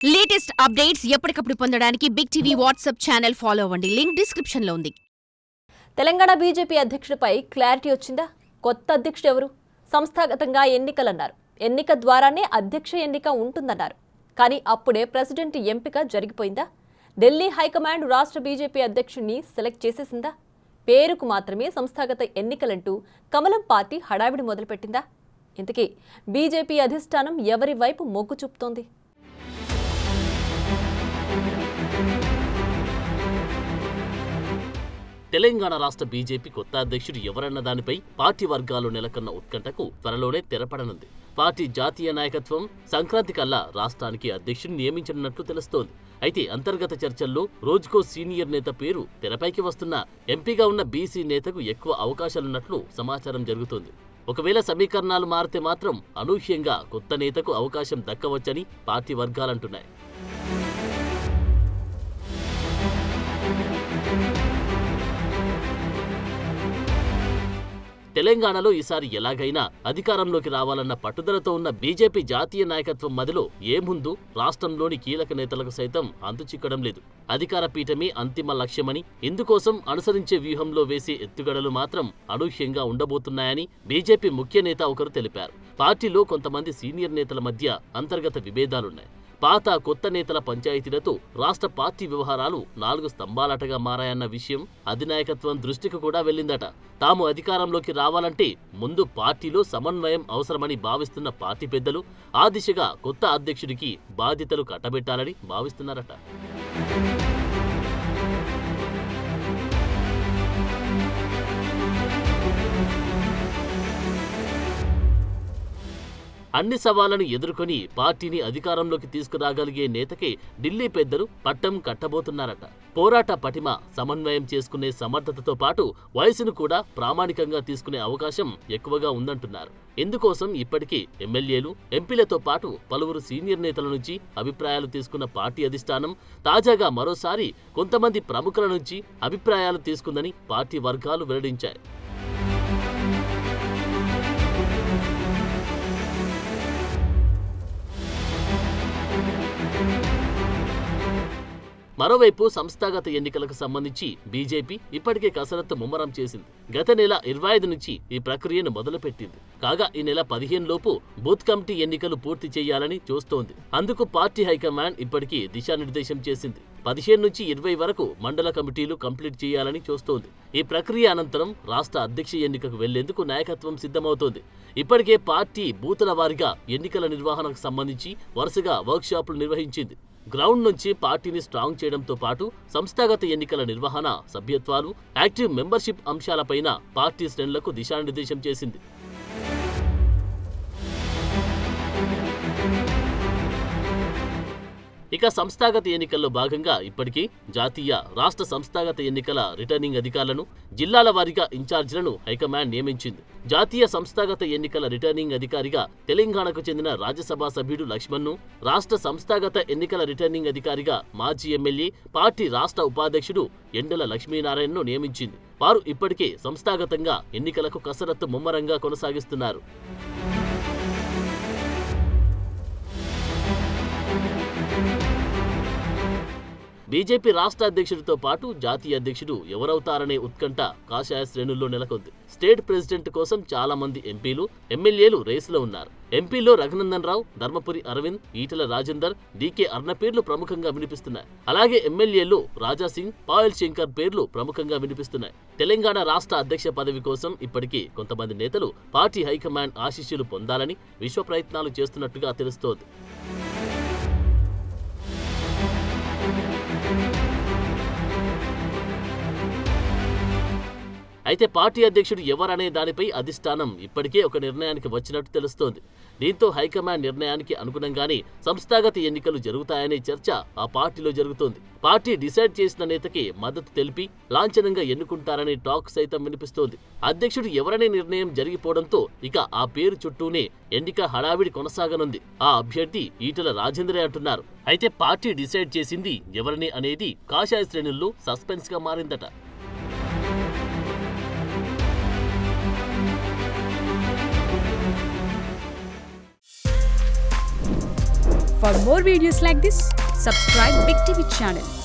Latest updates ఎప్పటికప్పుడు పొందడానికి big TV WhatsApp channel follow అవ్వండి. లింక్ డిస్క్రిప్షన్ లో ఉంది. తెలంగాణ బీజేపీ అధ్యక్షుడిపై క్లారిటీ వచ్చిందా? కొత్త అధ్యక్షుడు ఎవరు? సంస్థాగతంగా ఎన్నికలన్నారు. ఎన్నిక ద్వారానే అధ్యక్ష ఎన్నిక ఉంటుందన్నారు. కానీ అప్పుడే ప్రెసిడెంట్ ఎంపిక జరిగిపోయిందా? ఢిల్లీ హైకమాండ్ రాష్ట్ర బీజేపీ అధ్యక్షుడిని సెలెక్ట్ చేసేసిందా? పేరుకు మాత్రమే సంస్థాగత ఎన్నికలంటూ కమలం పార్టీ హడావిడి మొదలుపెట్టిందా? ఇంతకీ బీజేపీ అధిష్టానం ఎవరి వైపు మొగ్గు చూపుతోంది? తెలంగాణ రాష్ట్ర బీజేపీ కొత్త అధ్యక్షుడు ఎవరన్న దానిపై పార్టీ వర్గాలు నెలకొన్న ఉత్కంఠకు త్వరలోనే తెరపడనుంది. పార్టీ జాతీయ నాయకత్వం సంక్రాంతి కల్లా రాష్ట్రానికి అధ్యక్షుడిని నియమించనున్నట్లు తెలుస్తోంది. అయితే అంతర్గత చర్చల్లో రోజుకో సీనియర్ నేత పేరు తెరపైకి వస్తున్న ఎంపీగా ఉన్న బీసీ నేతకు ఎక్కువ అవకాశాలున్నట్లు సమాచారం జరుగుతోంది. ఒకవేళ సమీకరణాలు మారితే మాత్రం అనూహ్యంగా కొత్త నేతకు అవకాశం దక్కవచ్చని పార్టీ వర్గాలంటున్నాయి. తెలంగాణలో ఈసారి ఎలాగైనా అధికారంలోకి రావాలన్న పట్టుదలతో ఉన్న బీజేపీ జాతీయ నాయకత్వం మదిలో ఏముందో రాష్ట్రంలోని కీలక నేతలకు సైతం అంతుచిక్కడం లేదు. అధికార పీఠమే అంతిమ లక్ష్యమని, ఇందుకోసం అనుసరించే వ్యూహంలో వేసే ఎత్తుగడలు మాత్రం అనూహ్యంగా ఉండబోతున్నాయని బీజేపీ ముఖ్య నేత ఒకరు తెలిపారు. పార్టీలో కొంతమంది సీనియర్ నేతల మధ్య అంతర్గత విభేదాలున్నాయి. పాత కొత్త నేతల పంచాయతీలతో రాష్ట్ర పార్టీ వ్యవహారాలు 4 స్తంభాలటగా మారాయన్న విషయం అధినాయకత్వం దృష్టికి కూడా వెళ్లిందట. తాము అధికారంలోకి రావాలంటే ముందు పార్టీలో సమన్వయం అవసరమని భావిస్తున్న పార్టీ పెద్దలు ఆ దిశగా కొత్త అధ్యక్షుడికి బాధ్యతలు కట్టబెట్టాలని భావిస్తున్నారట. అన్ని సవాళ్లను ఎదుర్కొని పార్టీని అధికారంలోకి తీసుకురాగలిగే నేతకే ఢిల్లీ పెద్దలు పట్టం కట్టబోతున్నారట. పోరాట పటిమ, సమన్వయం చేసుకునే సమర్థతతో పాటు వయసును కూడా ప్రామాణికంగా తీసుకునే అవకాశం ఎక్కువగా ఉందంటున్నారు. ఇందుకోసం ఇప్పటికీ ఎమ్మెల్యేలు, ఎంపీలతో పాటు పలువురు సీనియర్ నేతల నుంచి అభిప్రాయాలు తీసుకున్న పార్టీ అధిష్టానం తాజాగా మరోసారి కొంతమంది ప్రముఖుల నుంచి అభిప్రాయాలు తీసుకుందని పార్టీ వర్గాలు వెల్లడించాయి. మరోవైపు సంస్థాగత ఎన్నికలకు సంబంధించి బీజేపీ ఇప్పటికే కసరత్తు ముమ్మరం చేసింది. గత నెల 25 నుంచి ఈ ప్రక్రియను మొదలుపెట్టింది. కాగా ఈ నెల 15 లోపు బూత్ కమిటీ ఎన్నికలు పూర్తి చేయాలని చూస్తోంది. అందుకు పార్టీ హైకమాండ్ ఇప్పటికీ దిశానిర్దేశం చేసింది. 15 నుంచి 20 వరకు మండల కమిటీలు కంప్లీట్ చేయాలని చూస్తోంది. ఈ ప్రక్రియ అనంతరం రాష్ట్ర అధ్యక్ష ఎన్నికకు వెళ్లేందుకు నాయకత్వం సిద్ధమవుతోంది. ఇప్పటికే పార్టీ బూతుల వారీగా ఎన్నికల నిర్వహణకు సంబంధించి వరుసగా వర్క్షాపులు నిర్వహించింది. గ్రౌండ్ నుంచి పార్టీని స్ట్రాంగ్ చేయడంతో పాటు సంస్థాగత ఎన్నికల నిర్వహణ, సభ్యత్వాలు, యాక్టివ్ మెంబర్షిప్ అంశాలపైన పార్టీ శ్రేణులకు దిశానిర్దేశం చేసింది. ఇక సంస్థాగత ఎన్నికల్లో భాగంగా ఇప్పటికీ జాతీయ, రాష్ట్ర సంస్థాగత ఎన్నికల రిటర్నింగ్ అధికారులను, జిల్లాల వారీగా ఇన్ఛార్జీలను హైకమాండ్ నియమించింది. జాతీయ సంస్థాగత ఎన్నికల రిటర్నింగ్ అధికారిగా తెలంగాణకు చెందిన రాజ్యసభ సభ్యుడు లక్ష్మణ్ను, రాష్ట్ర సంస్థాగత ఎన్నికల రిటర్నింగ్ అధికారిగా మాజీ ఎమ్మెల్యే, పార్టీ రాష్ట్ర ఉపాధ్యక్షుడు ఎండల లక్ష్మీనారాయణను నియమించింది. వారు ఇప్పటికే సంస్థాగతంగా ఎన్నికలకు కసరత్తు ముమ్మరంగా కొనసాగిస్తున్నారు. బీజేపీ రాష్ట్ర అధ్యక్షుడితో పాటు జాతీయ అధ్యక్షుడు ఎవరవుతారనే ఉత్కంఠ కాషాయ శ్రేణుల్లో నెలకొంది. స్టేట్ ప్రెసిడెంట్ కోసం చాలా మంది ఎంపీలు, ఎమ్మెల్యేలు రేసులో ఉన్నారు. ఎంపీలో రఘునందన్ రావు, ధర్మపురి అరవింద్, ఈటెల రాజేందర్, డీకే అర్ణ పేర్లు ప్రముఖంగా వినిపిస్తున్నాయి. అలాగే ఎమ్మెల్యేలో రాజాసింగ్, పాయల్ శంకర్ పేర్లు ప్రముఖంగా వినిపిస్తున్నాయి. తెలంగాణ రాష్ట్ర అధ్యక్ష పదవి కోసం ఇప్పటికీ కొంతమంది నేతలు పార్టీ హైకమాండ్ ఆశీస్సులు పొందాలని విశ్వ ప్రయత్నాలు చేస్తున్నట్టుగా తెలుస్తోంది. అయితే పార్టీ అధ్యక్షుడు ఎవరనే దానిపై అధిష్టానం ఇప్పటికే ఒక నిర్ణయానికి వచ్చినట్టు తెలుస్తోంది. దీంతో హైకమాండ్ నిర్ణయానికి అనుగుణంగానే సంస్థాగత ఎన్నికలు జరుగుతాయనే చర్చ ఆ పార్టీలో జరుగుతోంది. పార్టీ డిసైడ్ చేసిన నేతకే మద్దతు తెలిపి లాంఛనంగా ఎన్నుకుంటారనే టాక్ సైతం వినిపిస్తోంది. అధ్యక్షుడు ఎవరనే నిర్ణయం జరిగిపోవడంతో ఇక ఆ పేరు చుట్టూనే ఎన్నిక హడావిడి కొనసాగనుంది. ఆ అభ్యర్థి ఈటెల రాజేందరే అంటున్నారు. అయితే పార్టీ డిసైడ్ చేసింది ఎవరనే అనేది కాషాయ శ్రేణుల్లో సస్పెన్స్ గా మారిందట. For more videos like this, subscribe Big TV channel.